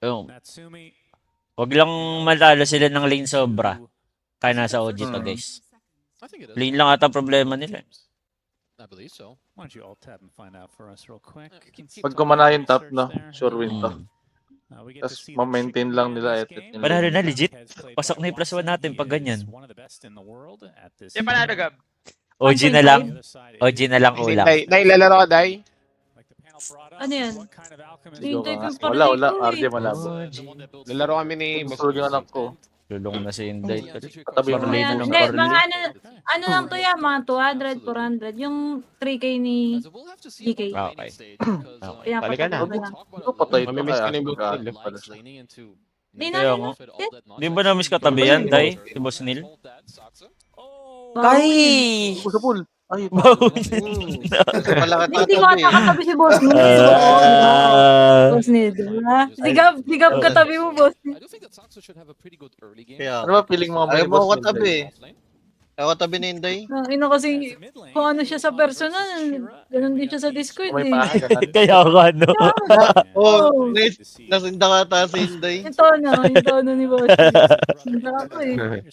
Yung, wag lang matalo sila ng lane sobra. Kaya nasa OG to, guys. Lane lang ata problema nila. Pag kumana yung top, no? Sure win to. Tapos ma-maintain lang nila etit yung Panalo lane. na, legit. Pasok na yung plus 1 natin pag ganyan. Di panalo, Gab. OG na lang. OG na lang Hindi, ulam. Dai, lalaro ka, Dai. Ano yan? Ligaw Hintay ka ko nga. yung party Wala, ko RJ eh. malabo. Lalaro kami ni Boss Gusto yung anak ko. Lulong na si Inday. Katabi mo Parley Ayan. na lang, Hindi, parley. mga ano lang to yan, mga 200, 400. Yung 3K ni DK. Okay. Balikan na. Ito patay ito Mamimiss kaya. ka ni Boss Neil. Mag-aakit pala siya. Di na Kaya rin. nga. Di ba na-miss katabi yan, Day? Si Boss Neil? Ay! Ako sa pool. Ay, Bawin. Hindi ko ata katabi si Boss Neil. Boss Neil, diba? Si Gab katabi mo, Boss Neil. Kaya, Ano ba feeling mo ayaw may mo boss ako Neil katabi sa'yo? eh. Ayaw katabi ni Inday. Ino kasi, kung ano siya sa personal, ganun din siya sa Discord Kung may eh. paa, ganun. Kaya ka, no? Oh, nasinda ka ata si Inday. Yung tono ni Boss Neil. Sarap ko eh.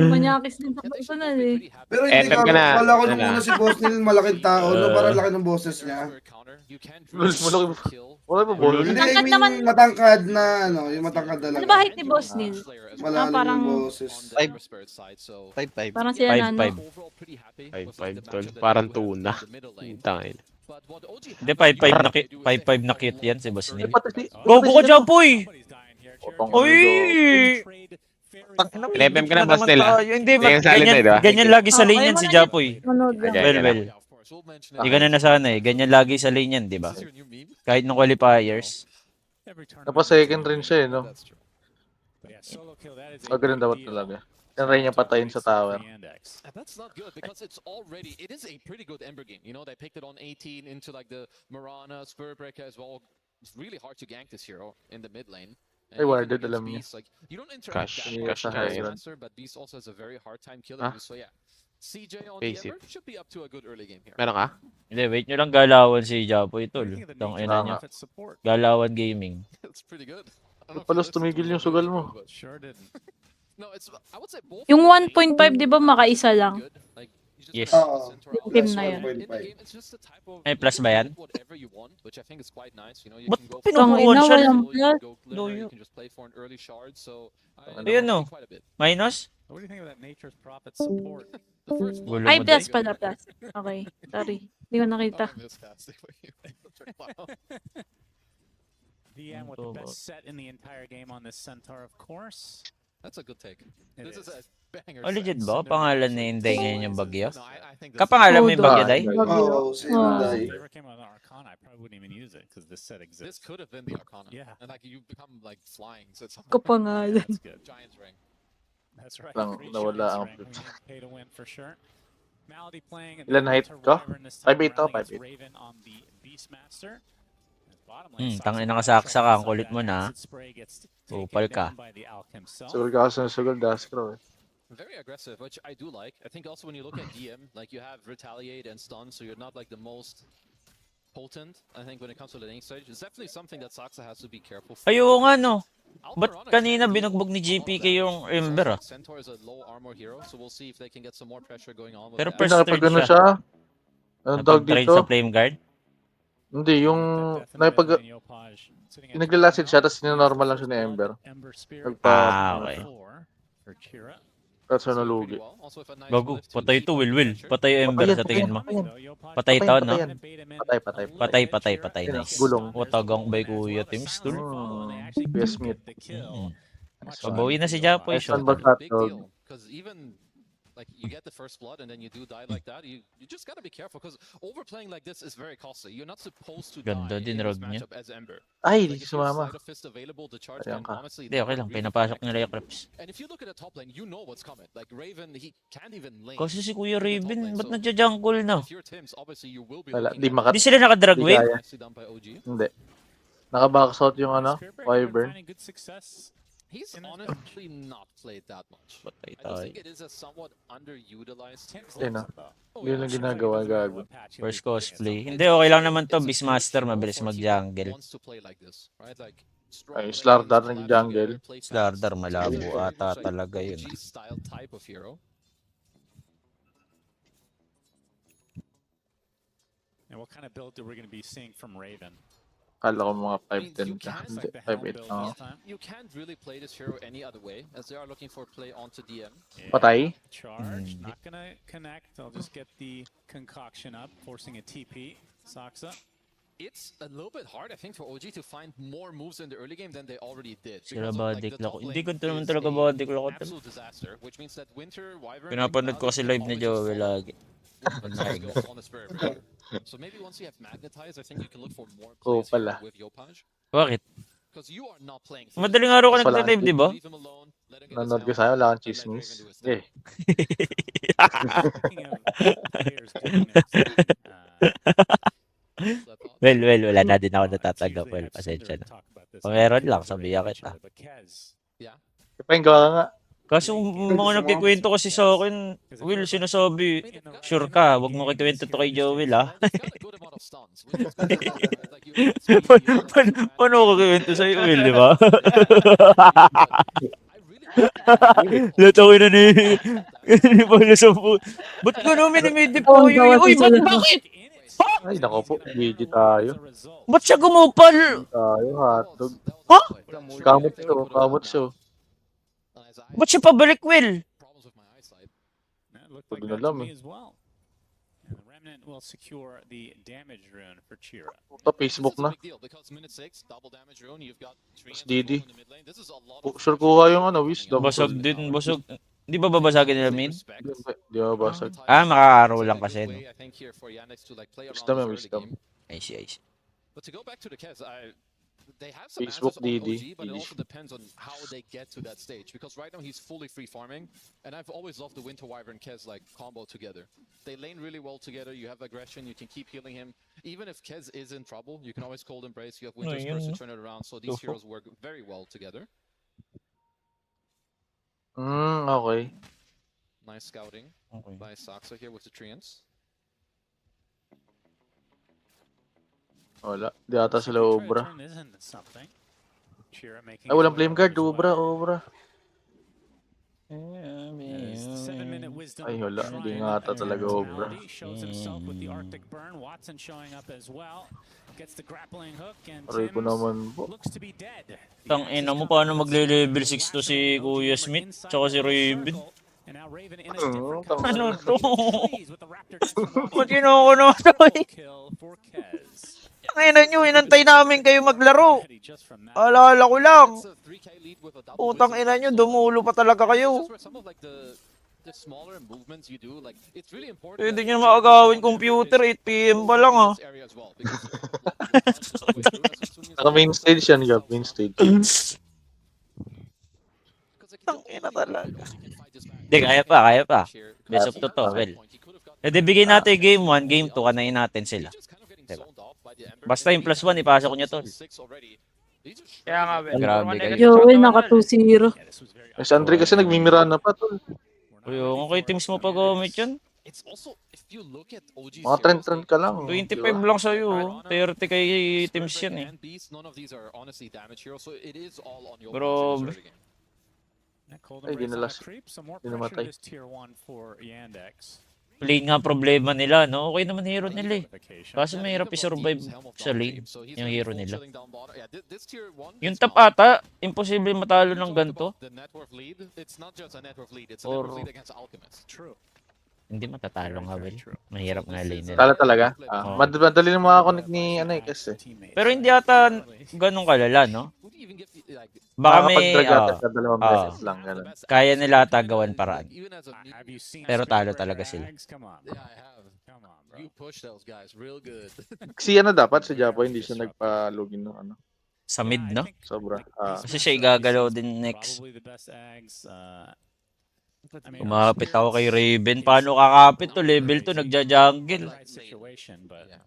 Manyakis din sa personal eh. Pero hindi FM ka, ka na. kala ko nung Wala. una si Boss Neil malaking tao, no? Parang laki ng boses niya. Wala ba boss? Hindi, I Matangkad mean, naman. matangkad na, ano, yung matangkad na Ano lang. ba height ni Boss Neil? Malalim parang- yung boses. 5'5". Parang sila na, no? 5'5". 5'5", 12. Parang tuna. Tangin. Hindi, 5'5 na, 5'5 na cute yan si Boss Neil. Pati si... Gogo ka dyan, boy! Otong Uy! Pinepem ka na, Boss Neil, ah. Hindi, Tingnan sa alin na, ganyan, di ba? ganyan lagi sa Okay, lane yan si wala Japoy. Manood lang. Ayan. Well. Hindi ka na nasanay. Ganyan lagi sa lane yan, di ba? Kahit nung qualifiers. Tapos second rin siya eh, no? Ganun dapat talaga. Yan rin yung patayin sa tower. And that's not good because it is a pretty good Ember game. You know, they picked it on 18 into like the Mirana, Spurrbreaker as well. It's really hard to gank this hero in the mid lane. Ay, even warded, against alam niya. Beast, like, you don't interact Cash, that cash much na with yun. Lancer, but Beast also has a very hard time killing Ah. you. So yeah, CJ on Face the it. Ember should be up to a good early game here. Meron ka? Hindi, wait nyo lang galawan si Japoy, tol. Tang ina niya. Galawan Gaming. It's pretty good. I don't know if Palos you listened tumigil to yung the sugal video, mo. but no, it's I would say both. Yung are 1.5, di ba, makaisa lang? good. Like, you just Yes. have to Oo. listen to our Yung team audience. na yan. In the game, it's just the type of Ay, plus ba yan? whatever you want, which I think is quite nice. You know, you Ba't can go pinupuan Tangina, siya? walang for- you can go glitter, Loyo. you can just play for an early shard. So I Ayun, no. quite a bit. Minus? What do you think of that Nature's Prophet support? The first Gulo one- Ay, mo, plus Day. pala, plus. Okay, sorry. Hindi ko nakita. Oh, miscasting for you. Wow. VM with the best set in the entire game on this Centaur, of course. That's a good take. It This is is. a banger. Oh, legit set. ba? Pangalan ni Inday ngayon yung bagyo? No, I think that's- Kapangalan mo yung Todo. bagyo, Day? Oo, si Oh. Inday. If it ever came out on Arcana, I probably wouldn't even use it because this set This exists. could have been the Arcana. Yeah. And like you become like flying. So it's Kapangalan. That's good. Giant's ring. That's right. Lang, Great nawala Giants ang ring. flip. We need pay to win for sure. Malady playing Ilan height ko? 5'8" to, 5'8". Raven on the Beastmaster. Bottom lane, tangina Sox ka saksa ka. Ang kulit mo na. Acid spray gets Upal taken ka. down by the Alch himself. Sugal ka kasi ng sugal, Daskro eh. Very aggressive, which I do like. I think also when you look at DM, like you have retaliate and stun, so you're not like the most potent. I think when it comes to the lane stage, it's definitely something that Saxa has to be careful for. Ayo nga, no. Ba't Almirona kanina can do binugbog ni all of JPK that. yung It's Ember, also Centaur is a low armor hero, so we'll see if they can get some more pressure going on with Pero that. first Nakapag turn ano siya. siya? Ang tawag Napag-trade dito? sa flame guard? Hindi, yung... Napag... Naglalasted siya, tapos ninormal lang siya ni Ember. Nagpa... Okay. Tapos nalugi. Gago, patay to, Will. Patay yung Ember Ayan, sa tingin mo. ayan. Patay to, no? Patayan. Patay. Patay. Ayun, Nice. gulong. Watagang bay Kuya Teams, tol. Yes, meat. Pabawi na si Japoy, Nice shot. one, but hot Big dog. deal, because even like you get the first blood and then you do die like that, you just gotta be careful because overplaying like this is very costly. You're not supposed to Ganda die din in this rog niya. matchup as Ember. Ay, Like, di if you have sumama. Sleight of Fist available, the charge Ayan can ka. honestly Hindi, okay lang. really Pinapasok connect. nila yung creeps. And if you look at the top lane, you know what's coming. Like Raven, he can't even lane. Kasi si Kuya in the top Raven, lane, ba't so nadja-jungle na? if you're Tims, obviously you will be Wala, looking di at makat... Di sila nakadrag Di wave? kaya. nicely done by OG. Hindi. Naka-box out yung ano, Wyvern. He's in this honestly not played that much. Patay I do tayo. think it is a somewhat underutilized. Ayun na. Oh, Yun yeah, lang sure. ginagawa, gago. First cosplay. Hindi, okay lang naman to. Beastmaster, mabilis mag-jungle. Wants to play like this, right? Like strong Ay, lanes, Slardar collapse nag-jungle. together, play fast. Slardar, This is malabo very much ata like talaga yun. OG style type of hero. And what kind of build are we going to be seeing from Raven? Kala ko mga I mean, 5-10 you ka. can't, Hindi, like the helm 5-8 build na. this time. you can't really play this hero any other way, as they are looking for play onto DM. Yeah. Patay? Charge, not gonna connect. I'll just get the concoction up, forcing a TP. Saksa. It's a little bit hard, I think, for OG to find more moves in the early game than they already did. Sila because of, body the clock. top Hindi lane ko naman is talaga a body clock. absolute disaster, which means that Winter, Wyvern, Pinapanood ko kasi live ni Joey lagi. So maybe once you have magnetized, I think you can look for more Oo plays here pala. with Yopaj. Bakit? Because you are not playing. Madaling araw ka Wala. nagta-live, di ba? Leave him alone, let him get his Nanonood ko helm, sa'yo, wala kang and let Raven chismis. do his Eh, thing. Speaking of players doing their thing, So I thought- Well, wala na din ako it's natatanggap. usually Well, I have pasensya Cinder na. talk about this Kung meron after lang, the sabihan video, kita. but Kez, Yeah. pahinga ka nga. Kaso mga nagkikwento kasi sa akin, Will, sinasabi, sure ka, wag mo kikwento to kay Joel, ah. Well, they've got a good amount of stuns, which is good. Like, you have speed, you have Paano ko kikwento sa'yo, Will, di ba? I really Latawin na ni Paulo sa po. Ba't gano'n minimidip ko? Uy, bakit? Ay, nako po. GG tayo. Ba't siya gumupal? Tayo, hotdog. Ha? Kamot siya, kamot siya. Ba't siya pabalik, Will? Problems with my eyesight. That looked Pag like that to inalam, me eh. as well. And the Remnant will secure the damage rune for Chira. Ito, Facebook This is a na. big deal because minute 6, double damage rune, you've got Mas Treant Didi. in the mid lane. This is a lot of Sure pressure kuha yung ano, coming wisdom. out. Basag din, basag. Di ba babasagin nila mid? Respect. Di ba basag? Ah, makakaraw lang It's a kasi, good no? way, I think, here for Yandex to like play around Wisdom this and early wisdom. game. I see. But to go back to the Kez, they have some Facebook answers on DD. OG, but it also depends on how they get to that stage. Because right now he's fully free farming, and I've always loved the Winter Wyvern Kez like combo together. They lane really well together. You have aggression. You can keep healing him. Even if Kez is in trouble, you can always cold embrace. You have Winter's yun, Curse to no? turn it around. So these heroes work very well together. Okay. Nice scouting Okay. by Saxa here with the Treants. Wala. Di ata sila obra. Ay, Ay, walang flame guard. Obra, obra. Ay, wala. Hindi nga ata talaga obra. Aray ko naman po. Tang ina mo, paano magle-level 6 to si Kuya Smith, tsaka si Raven? Ano to? Ba't kinukuno to eh? Ang ina nyo, inantay namin kayo maglaro. Alala ko lang. It's a 3K lead with a double Utang wisdom ina nyo, touch. dumulo pa talaga It's kayo. just where some of like the smaller movements you do, like it's really important. Pwede that nyo you maagawin do computer, this 8 PM pa lang ah. area as well, because Naka main stage yan, Gab. Main stage. Tangina talaga. Hindi, kaya pa. Best of to to, well. Eh, di bigay natin yung game 1, game 2, kanain natin sila. Diba? Basta yung plus 1, ipasok nyo to. Kaya nga, Will. Grabe Puro kayo. negative Joel, shot naka naman, 2-0. Eh, si Andre kasi nagmimirana pa, tol. Uy, okay, teams mo pa gamit yun. It's also if you look at OG Mga trend ka lang. 25 di ba? lang sa'yo, 30 kay teams yan eh. None of these are honestly damage heroes, so it is all on your Bro, Ay, di namatay. Lane nga problema nila, no? Okay naman hero nila eh. Kaso mahirap i-survive sa lane, yung hero nila. Yung top ata, imposible matalo ng ganito. The net worth lead, it's not just a net worth lead, it's a Or- net worth lead against Alchemist. True. Hindi matatalo nga, Will. Mahirap nga lane nila. Tala talaga. Oo. Madali na makakonect ni ano eh kasi. Pero hindi ata ganun kalala, no? Would you even get like Baka may, Makakapag-drag ata sa dalawang Oo. beses lang. Ganun. kaya nila ata gawan paraan. even as a new, Pero talo talaga sila. Come on, yeah, I have. come on, bro. You push those guys real good. Si ano dapat, si Japo, hindi siya nagpa-login ng ano. Sa mid, no? Sobra. Kasi siya igagalaw din next. Probably the best Ags. I mean, Umapit ako kay Raven. Paano kakapit to? Level 2, nagja-jungle. right situation, but Yeah.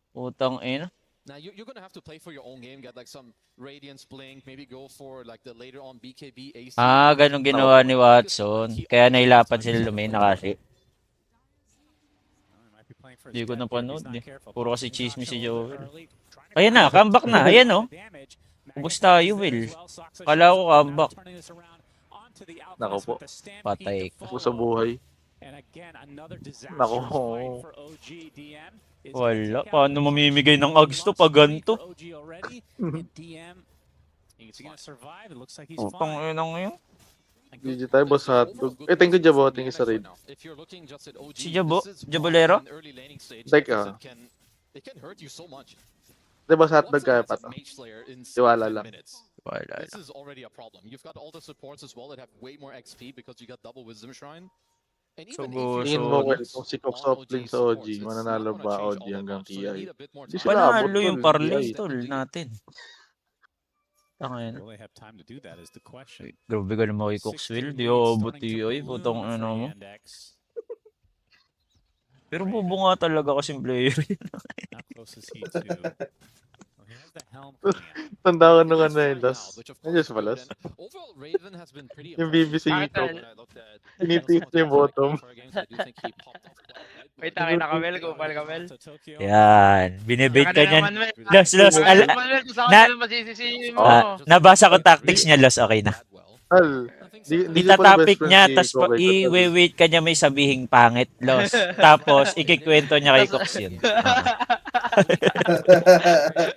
Putang ina. Now you're gonna have to play for your own game, get like some Radiance Blink, maybe go for like the later on BKB AC. Ganun ginawa ni Watson. Kaya nahilapan sila lumain na kasi. Hindi ko napanood eh. Puro kasi chismis si Joel. Ayan na, comeback na. Ayan oh. Ubus tayo, Will. Kala ko comeback. Nako po. Patay ka. Ako sa buhay. Nako. Wala. Paano mamimigay ng ags to pag ganito? Utang inang yun. GG tayo, boss hotdog. Thank you, Jabo. Thank you sa raid. Si Jabo? Jabolero? Teka. Di ba sa hotdog kaya pa to? Tiwala lang. Wala This is already a problem. You've got all the supports as well that have way more XP because you got double Wisdom Shrine. And even So, if you Tingin so, mo, use well, kung si Cox non-OG Softling sa supports, OG, it's mananalo not ba gonna change OG all that hanggang much. So you TI? need a bit more Di time. sila abot panalo yung tol, parlay TI. tol natin. Tangin. Will they have time to do that is the question. Grabe ka naman kay Coxwell. Di ako buti ay putang ano mo. Pero bobo nga talaga kasing player. How close is he to? Well, he has the helm coming out. Tanda ko nung ano Right yun, now, das. which of Nandiyan course sa balas. Raven- Overall, Raven has been pretty Yung impressive. BBC Bakit ito. dahil- When I looked at Tinitiis some of niya yung the like bottom. qualifier games, I do think he popped off quite a bit. Wait, tangin na Kamel, kupal Kamel. Yan. Binibait ka niyan. Manuel. Los, Los. Manuel, Na- Manuel, masisisi mo. Nabasa ko tactics niya, Los. Okay na. Al, hindi ka pala best Itatopic friend niya, si tas Kobe. i-wait ka niya may sabihing pangit, Los. Tapos, ikikwento niya kay Cox yun.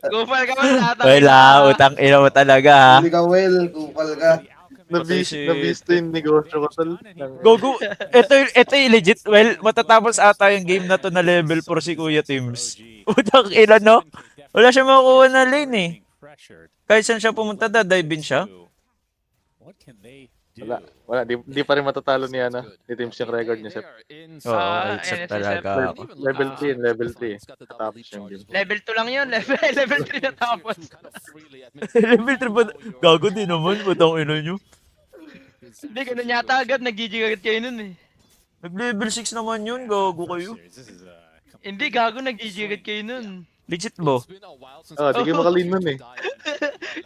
Kupal Kamel, Wala, utang ina mo talaga, ha? Hindi ka well, kupal ka. Nabisto yung negosyo ko, tol. Gogo, ito yung legit. Well, matatapos ata yung game na to na level 4 si Kuya Tims. Utang ina, no? Wala siya makukuha na lane, eh. Kahit saan siya pumunta, dive in siya. What can they Wala, di pa rin matatalo ni Ana. Ni Teams yung record niya, Sep. Oo, Ah, except NSSF. talaga ako. Level 3 and level 3. Tapos yung game. Level 2 lang yun, level 3 na tapos. Level 3 ba? Gago din naman, putang ina nyo. Hindi, ganun yata agad, nag-GG agad kayo nun eh. Nag-level 6 naman yun, gago kayo. Hindi, gago, nag-GG agad kayo nun. Legit ba? Di kayo makalin nun eh.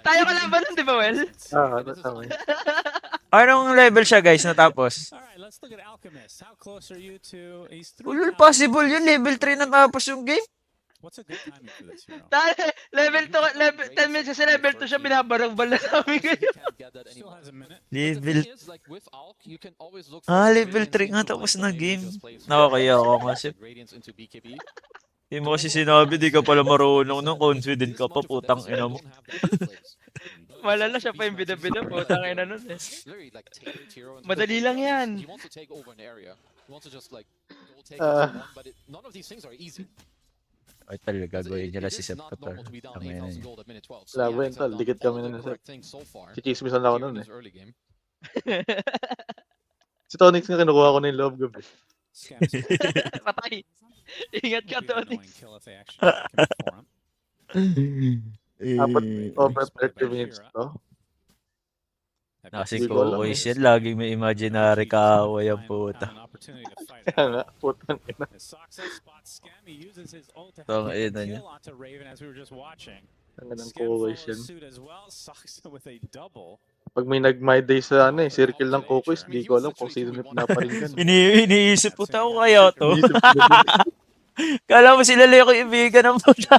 Tayo ka lang ba nun, di ba, Well? Tama. Anong level siya, guys, natapos? Alright, let's look at Alchemist. How close are you to Ace 3? Well, possible yun, level 3 natapos yung game. What's a good timing for this hero? Level 2, level 10 minutes sa level 2 siya, binabarang-bal na namin kayo. Still has a minute. Level... level 3 nga tapos na game. Nakakaya ako kasi. Hindi mo kasi sinabi, di ka pala marunong nung confident ka pa, putang ina mo. Malala siya pa yung bida-bida po, tangay na nun eh. Madali lang yan. Ay talaga, gawin nila si Sep Katar. Ang ina niya. Labo yun, tol. Dikit kami nun, Sep. Chichismisan ako nun eh. Si Tonix nga kinukuha ko na yung loob gabi. Patay. Ingat ka, Tony. Apat over 30 minutes to. Kasi Kokoy siya, laging may imaginary kaaway ang puta. Kaya nga, putang ina. Tong ina niya. Ang ganang Kokoy siya. Pag may nag-my day sa circle ng Kokoys, di ko alam kung sino na pinaparinggan. Iniisip po tao kaya to. Kala mo sila lang yung kaibigan ng puta.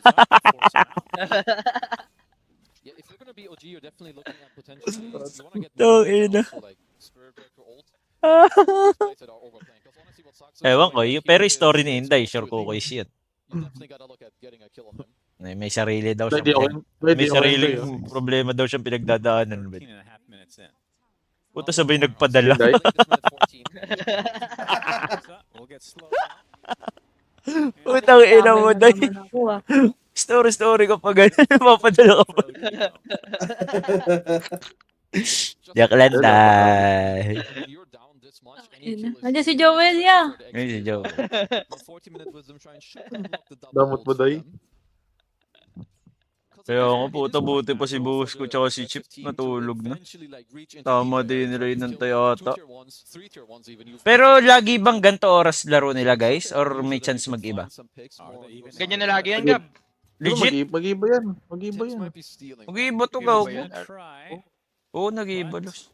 Tong ina. Ewan ko, pero yung story ni Inday, sure ko kayo siya. May sarili daw siya. May sariling problema daw siyang pinagdadaanan. Puta sabay nagpadala. Putang ina mo, Day. Story ka pa ganun. Mapadala ka pa. Yak lang, Day. Nandiyan si Joel, yeah. Ngayon si Joe. Damot mo, Day. Kaya nga puta, buti pa si Buhos ko tsaka si Chip natulog na. Tama din nila yun ng Toyota. Pero lagi bang ganito oras laro nila guys? Or may chance mag-iba? Ganyan na lagi yan, Gab. Legit? Mag-iba yan. Mag-iba Tips yan. might be stealing. Mag-iiba to Give it a gago. good try. Oo, nag-iiba, Los.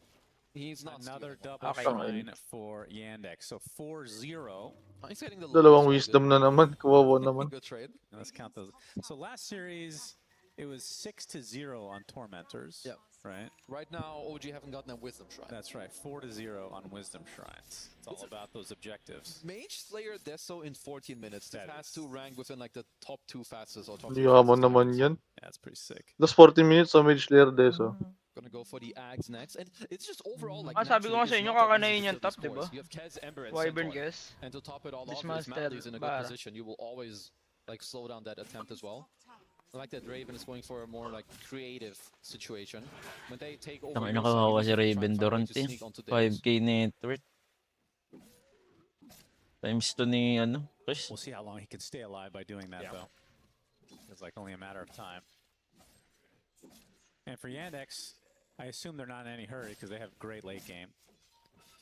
He's not Another stealing. double Okay. shrine for Yandex. So 4-0. He's getting the Dalawang lowest wisdom na target. naman. Kawawa naman. Good trade. Let's count those. So last series, it was 6-0 on Tormentors. Yeah. Right? Right now, OG haven't gotten a wisdom shrine. That's right. 4-0 on Wisdom Shrines. It's all about those objectives. Mage Slayer Deso in 14 minutes. This That has is- to rank within like the top 2 fastest or top Hindi 3 mo fastest naman targets. yan. Yeah, that's pretty sick. Tapos 40 minutes sa Mage Slayer Deso. Gonna go for the Ags next, and it's just overall like. Sabi ko nga sa naturally, inyo, it's not that kakanayin easy to yung kill top, these diba? cores. You have Kez, Ember, and Wyvern Centaur. guess. And to top it all off, if Dismaster Mally's in a good Bara. position, you will always like slow down that attempt as well. I like that Raven is going for a more like creative situation. When they take over, Tangina, your side, kawawa you si can try and Raven find a way to Durant, sneak onto theirs. 5K net worth. Times 2 ni, ano, Chris. We'll see how long he can stay alive by doing that, though. It's like only a matter of time. And for Yandex, I assume they're not in any hurry because they have great late game.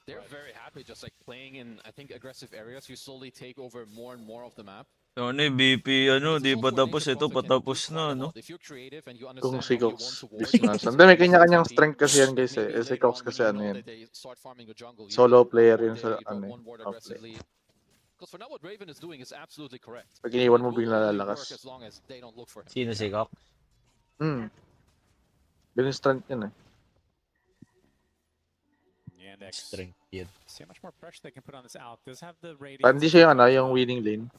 They're very happy just like playing in, I think, aggressive areas. You slowly take over more and more of the map. Ano eh, BP, ano, di pa tapos, ito patapos na, no? If you're creative and you Kung understand si how you want Cox to work, business. Hindi, may kanya-kanyang strength kasi yan guys eh. Eh si Cox kasi ano yan. Solo player yun sa ano eh. Top lane. Because for now what Raven is doing is absolutely correct. Pag iniwan mo It will bigla only lalakas. work as long as they don't look for him. Sino si Kok? Ganun strength yun eh. Yandex. Strength yun. See how much more pressure they can put on this Alc. Does have the Hindi radiance. siya yung ano, yung winning lane.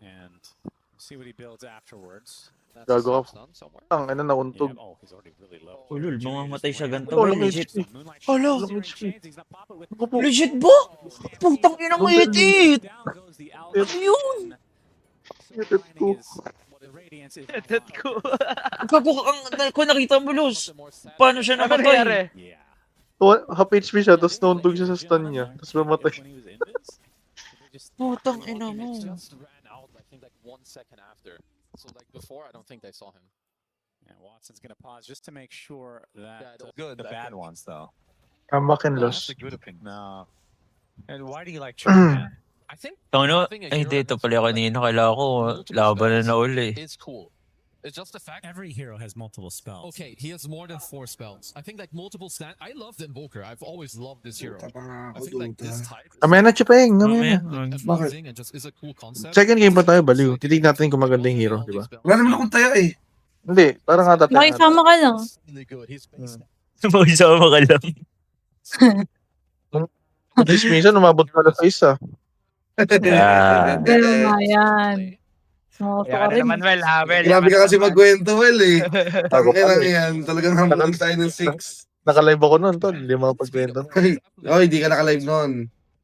And see what he builds afterwards. That's Gago ka. done somewhere. Ang ano Yeah, nauntog. oh, he's already really low. Ulul, mamamatay siya ganito. Oh, Uy, laki legit. HP. Moonlight Hello. Shadow, Searing Chains, he's not popping with- Ako po. Legit ba? Putang ina mo itit! Down goes the Alc. Ayun! Silver lining is the radiance is Tet ko. Gago kung nakita mo, Luz. Paano siya Ano namatay? nangyari? Yeah. Half HP siya, tapos nauntog siya sa stun niya. Tapos mamatay. When he was invis, they just- Putang ina It mo. just ran out, I think, like 1 second after. So like before, I don't think they saw him. Yeah, Watson's gonna pause just to make sure that Good. the bad ones, though. Comeback and No, loss. That's a good opinion. No. And why do you like Cho'Gath? I think Ano? having a Ay, hero hindi. Ito that's pala like kanina. Kailangan ko, multiple laban na spells na uli. is cool. It's just the fact. Every hero has multiple spells. Okay, he has more than 4 spells. I think like multiple stand. I love the Invoker. I've always loved this hero. Puta pa nga I ako, think like this duta. type. Amaya na, Chipeng. Amaya Mamaya. na. Amazing and just is a cool concept. Second game pa tayo, baliw. Titignan natin kung maganda yung hero, di ba? Wala naman akong taya eh. Hindi, parang nga tatay. Makisama ka lang. Really good. He's Makisama ka lang. This minsan, umabot pala sa isa. Ah. Pero nga yan. Sumakoto Kaya ka ka rin. naman, Well, ha? Well, Grabe ka kasi magkwento, Well eh. Tago Tangina pa na eh. yan. Talagang hamunan tayo ng 6. Nakalive ako nun, tol. Hindi makapagkwento. Oh, hindi ka naka-live nun.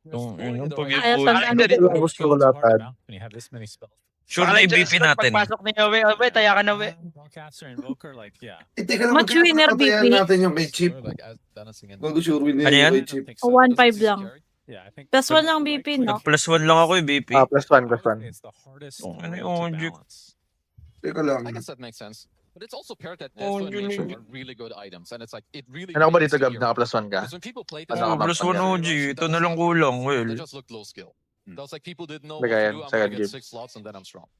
Yung Kaya pag-ipon. tandaan mo. Gusto ko latad. When you have this many spells. Sure na i-BP natin. Pagpasok ni Owe, Owe, taya ka na, Owe. Broadcaster, Invoker, like, yeah. Eh, teka lang, Match winner, magkakatayan BP. natin yung kay Chip. like as balancing and Bago sure win Ano yan? yung kay Chip. think O, so. 1-5 lang. Yeah, I think Plus 1 lang BP, no? Nag-plus 1 lang ako BP. Ah, plus one, plus one. It's the hardest Oh, way ano to yung balance. Teka lang. I guess that makes sense. But it's also paired that Oh, Death and Nature yun. are really good items, and it's like it really. Ano ka ba really dito, is a Gab? hero. Naka plus one ka? Because when people play Ano Oh, ka plus ba? 1 OG. Ito na lang kulang, They Well. just look low skill. Hmm. That was like people didn't know Lagayan, what to do. I'm second gonna get game. 6 slots and then I'm strong.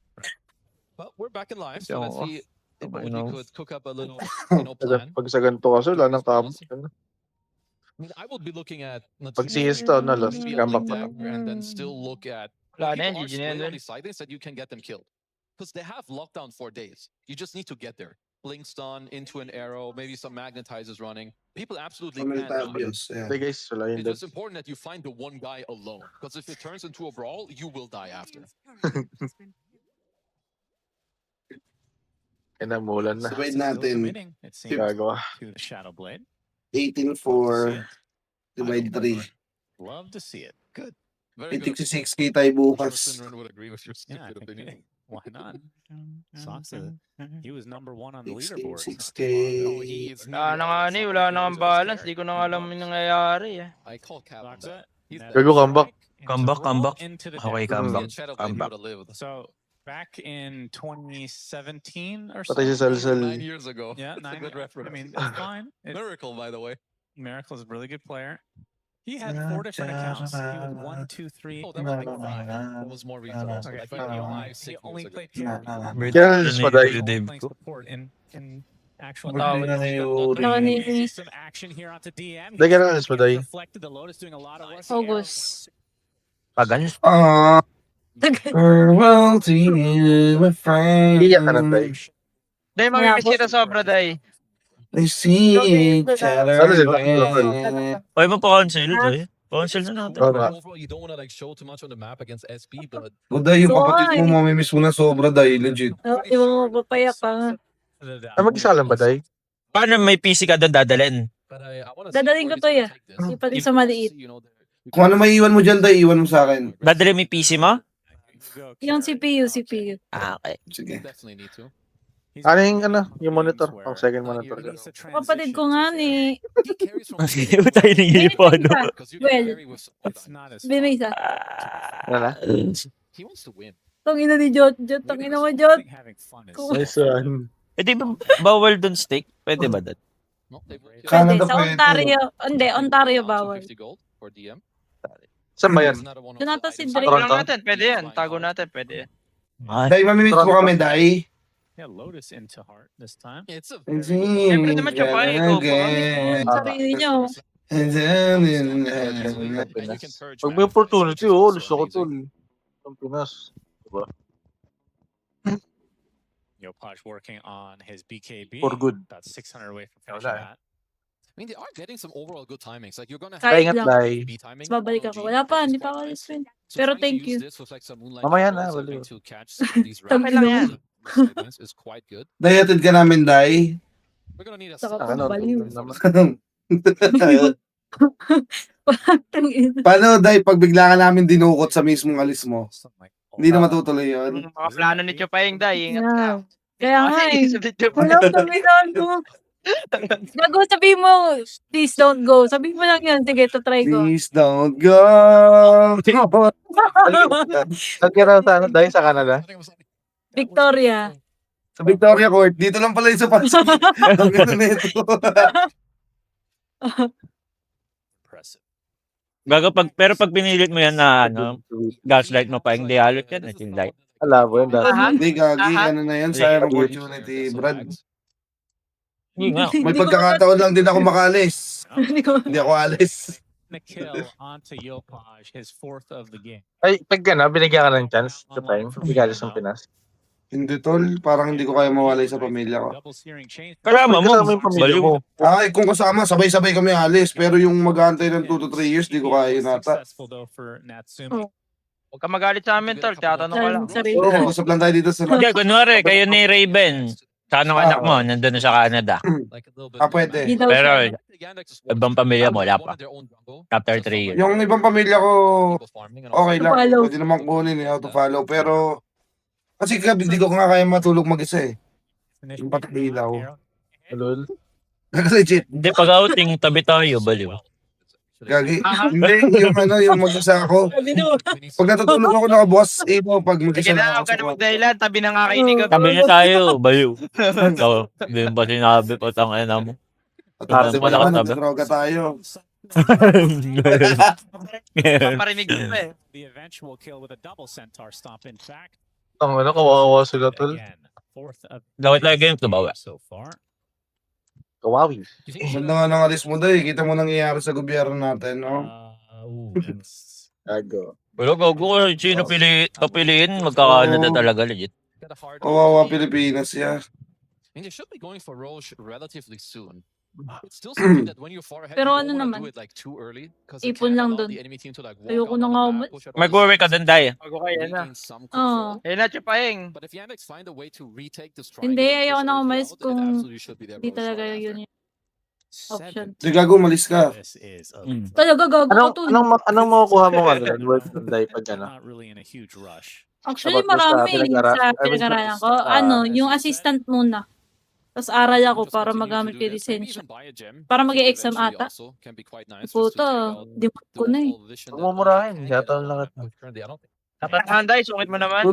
But we're back in live, so Yeah, let's see if I we know. could cook up a little, plan. Pag sa ganito kasi, wala nang kam. I mean, I would be looking at Pag siesta, ano, last maybe a comeback link pa lang. dagger and then still look at Wala na yan, people are GG na yan, split on Well. these side lanes that you can get them killed. Because they have lockdown for days. You just need to get there. Blink stun into an arrow, maybe some magnetizers running. People absolutely can die. Comentabios. Hindi guys, wala yun. It's just important that you find the one guy alone. Because if it turns into a brawl, you will die after. Kinamulan na. Sabay Still natin. committing, it seems, Gagawa. to the Shadow Blade. 18-4. Divide 3. Love to see it. Good. Very May good. 66k tayo I'm sure bukas. Sinren would agree with your Yeah, I stupid think, opinion. why not? Soxa, he was number 1 on the 6k, leaderboard. 6k. No, he is Wala na nga nearly ni, on wala the na side. kang balance. Di ko na nga alam yung nangyayari eh. I call cap on that. Soxa, He's net dead. Gago, comeback. strike, Comeback, into roll, comeback. into the Okay, deck. comeback. He had Shadowblade, he Comeback. would have lived. So back in 2017 or so. Patay si Salsal. 9 years ago. Yeah, That's a 9. good reference. I mean, it's fine. Miracle, by the way. Miracle is a really good player. He had 4 different accounts. He was 1, 2, 3. Oh, that was like 5. That was more recent. Okay, Like, but he only played carry. Kaya alis mo, Day. Only playing support in actual. Buti na yung Saka ni Some action here onto DM. Day, kaya alis mo, Day. Reflected the Lotus doing a lot of work. August. Pagal. Farewell to you, my friend. Iyak ka na, Day. Dahil mamimiss kita sobra, Day. They see each other Ano sila? again. Oy, magpa-cancel, Day. Cancel na natin. Oo nga. overall, you don't want to like show too much on the map against SP, but Uday, yung Why? kapatid mo mamimiss mo na sobra dahil legit. Di mo mapapayak pa. Ay, mag-isa lang ba, Day? Paano may PC ka doon dadalhin? I wanna Dadalhin ko to, ya. Di pati sa maliit. Kung ano may iwan mo dyan, Day, iwan mo sa akin. Dadalhin mo yung PC mo? Yung CPU. Ah, okay. Sige. Definitely need to. Ano yung monitor? Oh, second monitor. Kapatid ko nga ni... Tayo ng uniform, no? Well, It's not as Binisa. Ano na? He wants to win. Tangina ni Jot. Tangina mo, Jot. having fun is Cool. Nice one. Eh, di ba bawal doon steak? Pwede ba doon? No, they Pwede. Canada Sa pwede. Ontario. Hindi, Ontario bawal. 250 gold for DM. Saan ba yan? It's not a one-off Doon ata si item. Drake. Tago lang Toronto? natin, pwede yan. Tago natin, pwede yan. Ay, Day, mamimiss mo kami, Day. Yeah, Lotus into heart this time. It's a And very see Siyempre each naman siya pa, other ikaw pa. again. Yung sarili niyo. And then, and you can purge Pag may man opportunity, from oh, this, gusto ko so to. amazing. Ang Pinas. Diba? Yopaj working on his BKB. For good. About 600 away from Wala finishing eh. that. I mean, they are getting some overall good timings. Like you're gonna Kahit Ingat, lang. Day. B timing. Tapos babalik ako. Wala pa, hindi pa ako alis, friend. Pero thank you. Mamaya na, wala. To catch some of these Tama rounds lang yan. is quite good. Day, atid ka namin, Day. We're gonna need a Saka Ano, baliw. naman. Tangina. Paano, Day, pag bigla ka namin dinukot sa mismong alis mo? Something like Hindi na matutuloy yun. Mga plano ni Chopayeng, Day. Ingat ka. Yeah. Kaya nga eh. Ay, isip ni Chopayeng. Wala kami saan ko. Gago, sabihin mo, please don't go. Sabihin mo lang yan. Sige, try ko. Please don't go. Nagkira sa ano, Day, sa Canada? Victoria. Sa Victoria Court, dito lang pala yung sa Pasig. Ang ganda nito. impressive. pero pag pinilit mo yan na ano, gaslight mo pa, hindi halos yan. Yung light. Alam mo yun, dati. Hindi, gagi. Aha. Ano na yan? Sayang opportunity, Brad. Hindi nga. May pagkakataon lang din ako makalis. Hindi ko. Hindi ako alis. The kill onto Yopaj, his 4th of the game. Ay, pag gana, binigyan ka ng chance. Kapag, bigalis ng Pinas. Hindi, tol. Parang hindi ko kaya mawalay sa pamilya ko. Double searing chain. Kasama mo. Kasama yung pamilya Baliw. mo. Ay, kung kasama, sabay-sabay kami alis. Pero yung mag-aantay ng 2 to 3 years, di ko kaya yun ata. Successful though for Natsumi. Oh. Huwag ka magalit sa amin, tol. Tinatanong ka lang. Sarili. Oo, usap lang tayo dito sa... Hindi, kunwari, kayo ni Raven. Sa anong anak mo, nandun na sa Canada. pwede. Hindi daw Pero, siya. ibang pamilya mo, wala pa. After 3 years. Yung ibang pamilya ko, okay lang. Follow. Pwede naman kunin how to follow. Pero, kasi hindi ko nga kaya matulog mag-isa eh. Yung patay ilaw. Lol. Legit. Hindi, pag-outing, tabi tayo, baliw. Gagi. Hindi, yung ano, yung mag-isa ako. Pag natutulog ako nakabukas, iba pag mag-isa Sige na, na huwag ka na ako. magdahilan. Tabi na nga kayo ni Gab. Tabi na tayo, baliw. Ikaw, hindi mo ba sinabi pa tang ina mo? At Wala ka naman, tabi. nagdroga tayo. Paparinig mo pa eh. The eventual kill with a double centaur stomp. In fact, Ang ano, kawawa sila, tol. again, 4th of Gawit lang game to bawa. so far. Kawawi. Ganda nga ng alis mo daw eh. Kita mo nangyayari sa gobyerno natin, no? Gago. Pero gago ko, sino papiliin, magka-Canada talaga, legit. Kawawa Pilipinas ya. I mean, they should be going for Roche relatively soon. It's still something that when you're far ahead, Pero you ano don't wanna naman, do it like too early. ipon lang dun. Ayoko na nga umat. Mag-worry ka dun, Day. Bago kayo na. Oo. Ayun na, Chopayeng. But if Yandex find a way to retake this Hindi, triangle, ayoko push na Roche umalis out, it kung absolutely should be their Hindi Roche talaga right yun after. yung option. Di gago, malis ka. This is Talaga gago ko to. Anong makukuha mo nga doon? Word ng Day pag ano? not really in a huge rush. Actually, Dapat basta marami sa pinag-aralan ko. Ano, yung assistant muna. Tapos aral ako para magamit yung lisensya. Para mag-e-exam ata. Puto, di ko na eh. Mumurahin. Yata lang lahat. Tatanda, sungit mo naman.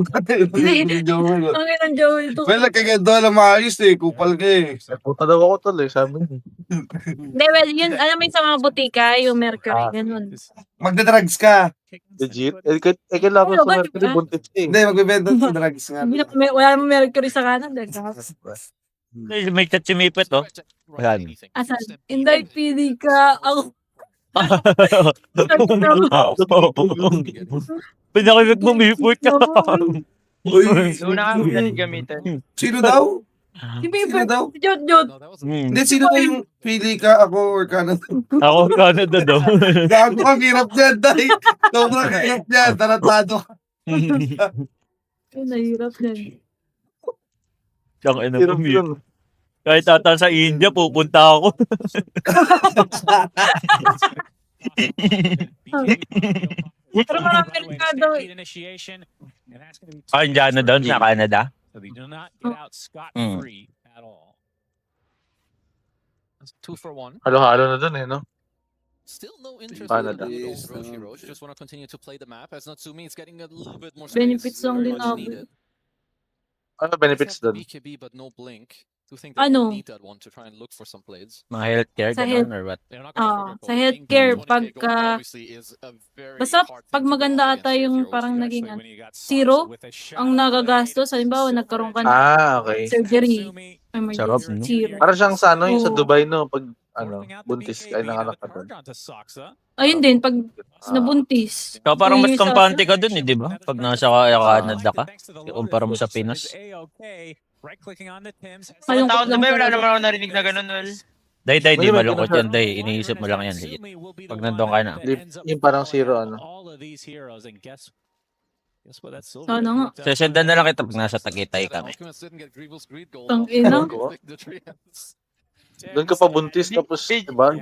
Joel. Ang inang Joel to. Well, nagkaganda lang maayos eh. Kupal ka eh. Puta daw ako tol eh, sabi niya. Hindi, well, yun, alam mo yung sa mga butika, yung Mercury, ganun. Magdadrugs ka. Legit? Kailangan ko Ano, sa ba, Mercury diba? buntis eh. Hindi, magbibenta sa drugs nga. Hindi na, wala namang Mercury sa kanan. May chat si Mipet, oh. Ayan. Asan? Inday, pili ka. Ako. Pinakimik mo, Mipet ka. Uy, Una ka pinalig gamitin. sino daw? Si Sino Piper, daw? si Jot Jot. Hindi, sino daw yung pili ka, ako, or Canada? Ako, Canada daw. Gago kang hirap dyan, dahil. Sobrang hirap dyan, taratado ka. Ay, nahirap yan. Siyang ina Hirap mo, yun. Kahit tatan sa India, pupunta ako. Pero marami rin ka daw eh. Ah, Indiana doon sa Canada? So they do not get out scot-free at all. 2 for 1. Halo-halo na dun eh, no? Still no interest Canada. in Roshi Roche. Just want to continue to play the map. As Natsumi is getting a little bit more Benefits space. lang din Much ako. needed. Ano benefits Have dun? BKB but no blink. Do you think they Ano? need that one to try and look for some plays? Mga healthcare, Sa gano'n, or what? They're not gonna sugarcoat sa it. healthcare, Being 20K pagka- gold obviously is a very Basta hard pag thing to go maganda up ata against yung if you're parang OCR. naging When you got zero, with a shot ang nagagastos, halimbawa nagkaroon ka ng Okay. surgery, Sarap, emergency, no? zero. Parang siyang sa ano, yung sa Oo. Dubai, no? Pag, buntis ka, ay nanganak ka dun. Ayun din, pag nabuntis. So, parang mas 2 years kampante after. ka dun, eh, di ba? Pag nasa Canada ka, ikumpara mo sa Pinas. Mga taon na ba, wala naman ako narinig na ganun, Well. Day, di May malungkot pinasa- yan, day. Iniisip mo lang yan, legit. Pag nandun ka na. Yung parang zero, ano? Sana nga. Sesendan na lang kita pag nasa Tagaytay kami. Alchemist didn't get Grievous Greed gold. Ang ina. The treants. Doon ka pa buntis, tapos, diba?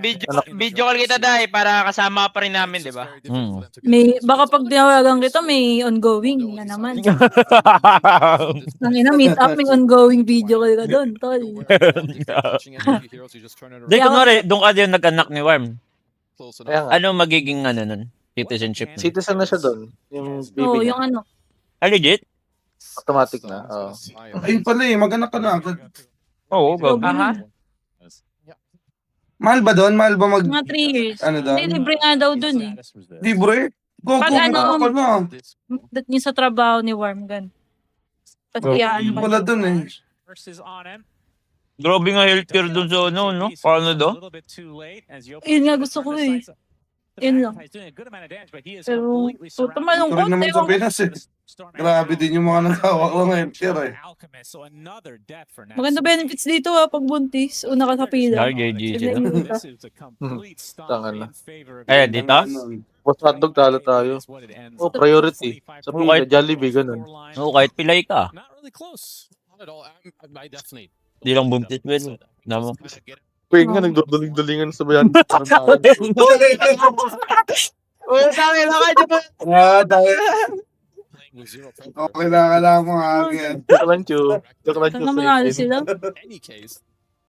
Video call kita, Dai, para kasama ka pa rin namin, di ba? May, baka pag tinawagan kita, may ongoing na naman. Ang ina, meet up, may ongoing video call ka doon, tol. Day, kunwari, doon ka din nag-anak ni Worm. Kaya nga. Ano magiging ano nun? Citizenship nun? Citizen na siya doon. Yung Oo, baby yung niya. ano. Ah, legit? Automatic na. Oo. Ayun pala eh, mag-anak ka na agad. Oo, So, Aha. Mahal ba doon? Mahal ba mag... mga 3 years. Ano daw? Hindi, libre nga daw doon eh. Libre? Go, Pag go, ano, ka na. Dat niya sa trabaho ni Wormgun. Pag Oh, iyaan mo. wala dun eh. Grabe nga healthcare doon sa ano, no? Paano daw? Yun nga gusto ko eh. Yun lang. Pero, puto malungkot. Sorry naman sa Ewan ko. Pinas eh. Grabe din yung mga nagkawak lang healthcare eh. Maganda benefits dito ha, pag buntis. Una ka sa pila. JG sila. Tangan na. Ayan, dito? Post hotdog talo tayo. Oh, priority. Sa pila, Jollibee, ganun. Oo, kahit pilay ka. Not at all. I definitely. Di lang buntis, well. Namo. Kuya nga, nagduduling-dulingan sa bayan. Well, sa akin lang kayo ba? Ah, dahil. Playing with zero Okay lang mo agad. Joke lang, Chu. Joke lang, Chu. Sana manalo sila. any case,